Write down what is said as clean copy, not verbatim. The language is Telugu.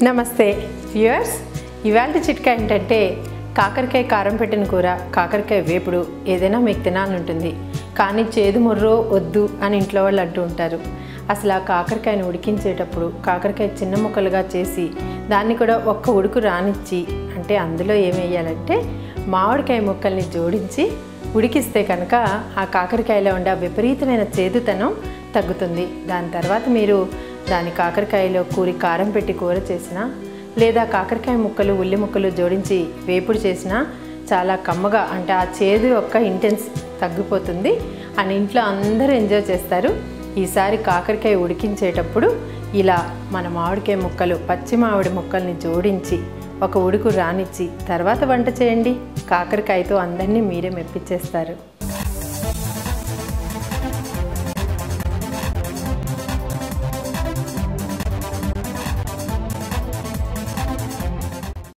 నమస్తే వ్యూయర్స్, ఇవాల్టి చిట్కా ఏంటంటే కాకరకాయ కారం పెట్టిన కూర, కాకరకాయ వేపుడు ఏదైనా మీకు తినాలని ఉంటుంది. కానీ చేదు ముర్రో వద్దు అని ఇంట్లో వాళ్ళు అంటూ ఉంటారు. అసలు ఆ కాకరకాయను ఉడికించేటప్పుడు కాకరకాయ చిన్న ముక్కలుగా చేసి దాన్ని కూడా ఒక్క ఉడుకు రానిచ్చి, అంటే అందులో ఏం వేయాలంటే మామిడికాయ ముక్కల్ని జోడించి ఉడికిస్తే కనుక ఆ కాకరకాయలో ఉండే విపరీతమైన చేదుతనం తగ్గుతుంది. దాని తర్వాత మీరు దాని కాకరకాయలో కారం పెట్టి కూర చేసినా, లేదా కాకరకాయ ముక్కలు ఉల్లి ముక్కలు జోడించి వేపుడు చేసినా చాలా కమ్మగా, అంటే ఆ చేదు యొక్క ఇంటెన్స్ తగ్గిపోతుంది అని ఇంట్లో అందరూ ఎంజాయ్ చేస్తారు. ఈసారి కాకరకాయ ఉడికించేటప్పుడు ఇలా మన మామిడికాయ ముక్కలు, పచ్చి మామిడి ముక్కల్ని జోడించి ఒక ఉడుకు రానిచ్చి తర్వాత వంట చేయండి. కాకరకాయతో అందరినీ మీరే మెప్పించేస్తారు.